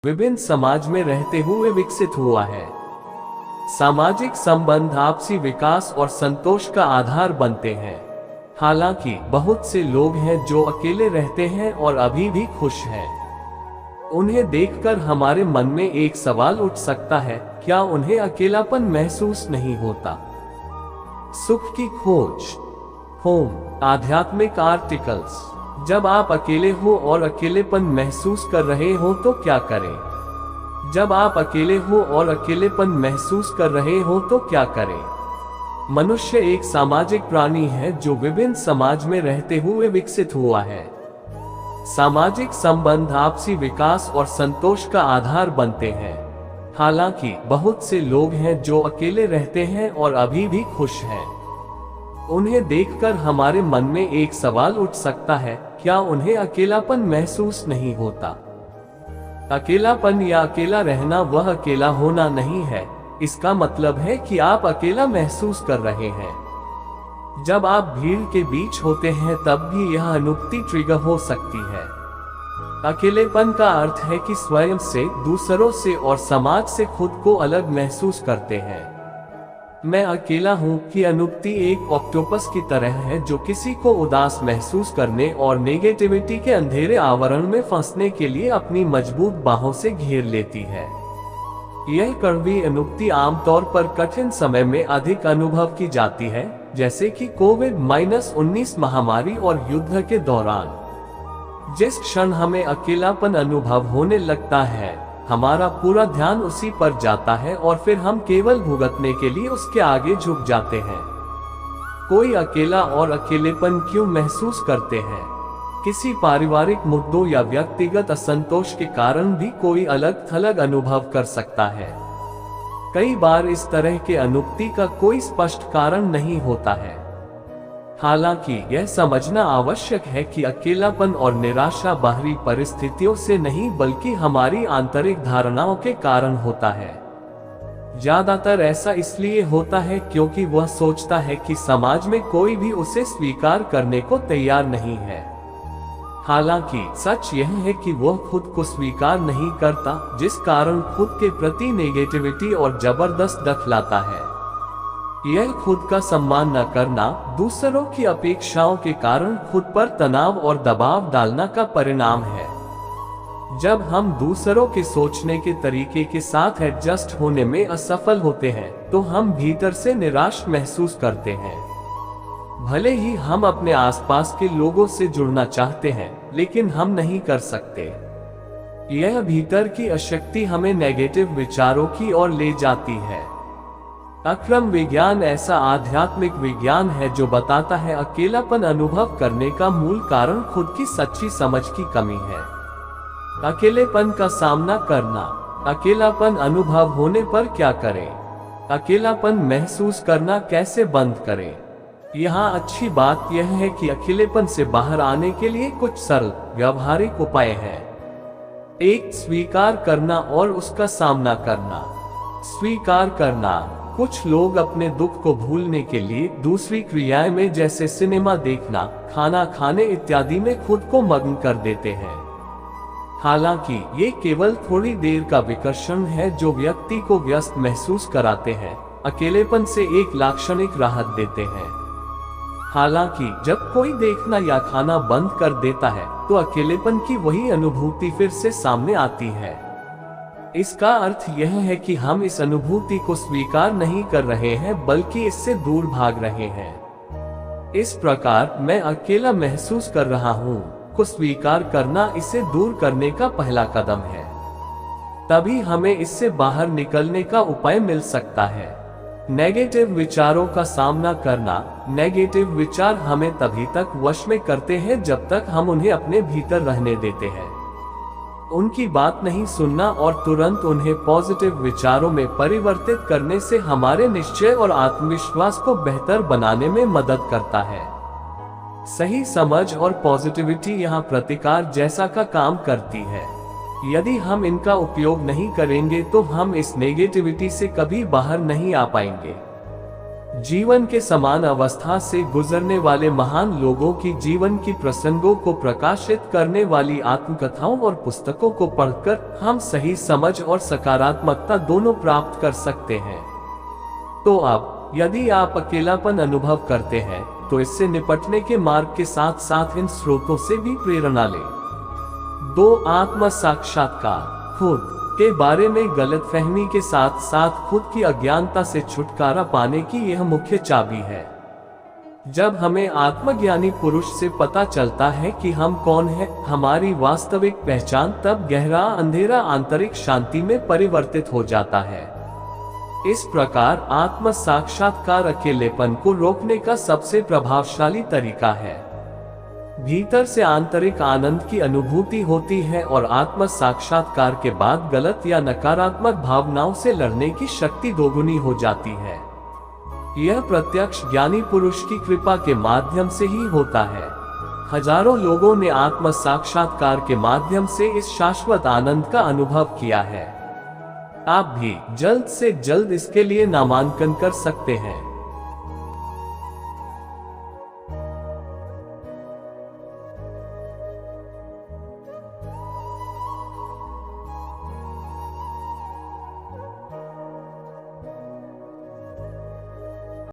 विभिन्न समाज में रहते हुए विकसित हुआ है। सामाजिक संबंध आपसी विकास और संतोष का आधार बनते हैं। हालांकि बहुत से लोग हैं जो अकेले रहते हैं और अभी भी खुश हैं। उन्हें देखकर हमारे मन में एक सवाल उठ सकता है, क्या उन्हें अकेलापन महसूस नहीं होता? सुख की खोज। होम आध्यात्मिक आर्टिकल्स। जब आप अकेले हो और अकेलेपन महसूस कर रहे हो तो क्या करें? जब आप अकेले हो और अकेलेपन महसूस कर रहे हो तो क्या करें? मनुष्य एक सामाजिक प्राणी है जो विभिन्न समाज में रहते हुए विकसित हुआ है। सामाजिक संबंध आपसी विकास और संतोष का आधार बनते हैं। हालांकि बहुत से लोग हैं जो अकेले रहते हैं और अभी भी खुश हैं। उन्हें देखकर हमारे मन में एक सवाल उठ सकता है, क्या उन्हें अकेलापन महसूस नहीं होता? अकेलापन या अकेला रहना वह अकेला होना नहीं है। इसका मतलब है कि आप अकेला महसूस कर रहे हैं। जब आप भीड़ के बीच होते हैं तब भी यह अनुभूति ट्रिगर हो सकती है। अकेलेपन का अर्थ है कि स्वयं से, दूसरों से और समाज से खुद को अलग महसूस करते हैं। मैं अकेला हूँ की अनुभूति एक ऑक्टोपस की तरह है जो किसी को उदास महसूस करने और नेगेटिविटी के अंधेरे आवरण में फंसने के लिए अपनी मजबूत बाहों से घेर लेती है। यह कड़वी अनुभूति आमतौर पर कठिन समय में अधिक अनुभव की जाती है, जैसे कि कोविड-19 महामारी और युद्ध के दौरान। जिस क्षण हमें अकेलापन अनुभव होने लगता है, हमारा पूरा ध्यान उसी पर जाता है और फिर हम केवल भुगतने के लिए उसके आगे झुक जाते हैं। कोई अकेला और अकेलेपन क्यों महसूस करते हैं? किसी पारिवारिक मुद्दों या व्यक्तिगत असंतोष के कारण भी कोई अलग थलग अनुभव कर सकता है। कई बार इस तरह के अनुभूति का कोई स्पष्ट कारण नहीं होता है। हालांकि यह समझना आवश्यक है कि अकेलापन और निराशा बाहरी परिस्थितियों से नहीं बल्कि हमारी आंतरिक धारणाओं के कारण होता है। ज्यादातर ऐसा इसलिए होता है क्योंकि वह सोचता है कि समाज में कोई भी उसे स्वीकार करने को तैयार नहीं है। हालांकि सच यह है कि वह खुद को स्वीकार नहीं करता, जिस कारण खुद के प्रति नेगेटिविटी और जबरदस्त दखलाता है। यह खुद का सम्मान न करना, दूसरों की अपेक्षाओं के कारण खुद पर तनाव और दबाव डालना का परिणाम है। जब हम दूसरों के सोचने के तरीके के साथ एडजस्ट होने में असफल होते हैं, तो हम भीतर से निराश महसूस करते हैं। भले ही हम अपने आसपास के लोगों से जुड़ना चाहते हैं, लेकिन हम नहीं कर सकते। यह भीतर की अशक्ति हमें नेगेटिव विचारों की ओर ले जाती है। अक्रम विज्ञान ऐसा आध्यात्मिक विज्ञान है जो बताता है अकेलापन अनुभव करने का मूल कारण खुद की सच्ची समझ की कमी है। अकेलेपन का सामना करना। अकेलापन अनुभव होने पर क्या करें? अकेलापन महसूस करना कैसे बंद करें? यहाँ अच्छी बात यह है कि अकेलेपन से बाहर आने के लिए कुछ सरल व्यावहारिक उपाय हैं। 1. स्वीकार करना और उसका सामना करना। स्वीकार करना। कुछ लोग अपने दुख को भूलने के लिए दूसरी क्रियाएं में जैसे सिनेमा देखना, खाना खाने इत्यादि में खुद को मग्न कर देते हैं। हालांकि ये केवल थोड़ी देर का विकर्षण है जो व्यक्ति को व्यस्त महसूस कराते हैं, अकेलेपन से एक लाक्षणिक राहत देते हैं। हालांकि जब कोई देखना या खाना बंद कर देता है तो अकेलेपन की वही अनुभूति फिर से सामने आती है। इसका अर्थ यह है कि हम इस अनुभूति को स्वीकार नहीं कर रहे हैं बल्कि इससे दूर भाग रहे हैं। इस प्रकार मैं अकेला महसूस कर रहा हूँ को स्वीकार करना इसे दूर करने का पहला कदम है। तभी हमें इससे बाहर निकलने का उपाय मिल सकता है। नेगेटिव विचारों का सामना करना। नेगेटिव विचार हमें तभी तक वश में करते हैं जब तक हम उन्हें अपने भीतर रहने देते हैं। उनकी बात नहीं सुनना और तुरंत उन्हें पॉजिटिव विचारों में परिवर्तित करने से हमारे निश्चय और आत्मविश्वास को बेहतर बनाने में मदद करता है। सही समझ और पॉजिटिविटी यहाँ प्रतिकार जैसा का काम करती है। यदि हम इनका उपयोग नहीं करेंगे तो हम इस नेगेटिविटी से कभी बाहर नहीं आ पाएंगे। जीवन के समान अवस्था से गुजरने वाले महान लोगों की जीवन की प्रसंगों को प्रकाशित करने वाली आत्मकथाओं और पुस्तकों को पढ़कर हम सही समझ और सकारात्मकता दोनों प्राप्त कर सकते हैं। तो अब यदि आप अकेलापन अनुभव करते हैं तो इससे निपटने के मार्ग के साथ साथ इन स्रोतों से भी प्रेरणा लें। 2 आत्म साक्षात्कार। खुद के बारे में गलतफहमी के साथ साथ खुद की अज्ञानता से छुटकारा पाने की यह मुख्य चाबी है। जब हमें आत्मज्ञानी पुरुष से पता चलता है कि हम कौन हैं, हमारी वास्तविक पहचान, तब गहरा अंधेरा आंतरिक शांति में परिवर्तित हो जाता है। इस प्रकार आत्म साक्षात्कार अकेलेपन को रोकने का सबसे प्रभावशाली तरीका है। भीतर से आंतरिक आनंद की अनुभूति होती है और आत्म साक्षात्कार के बाद गलत या नकारात्मक भावनाओं से लड़ने की शक्ति दोगुनी हो जाती है। यह प्रत्यक्ष ज्ञानी पुरुष की कृपा के माध्यम से ही होता है। हजारों लोगों ने आत्म साक्षात्कार के माध्यम से इस शाश्वत आनंद का अनुभव किया है। आप भी जल्द से जल्द इसके लिए नामांकन कर सकते हैं।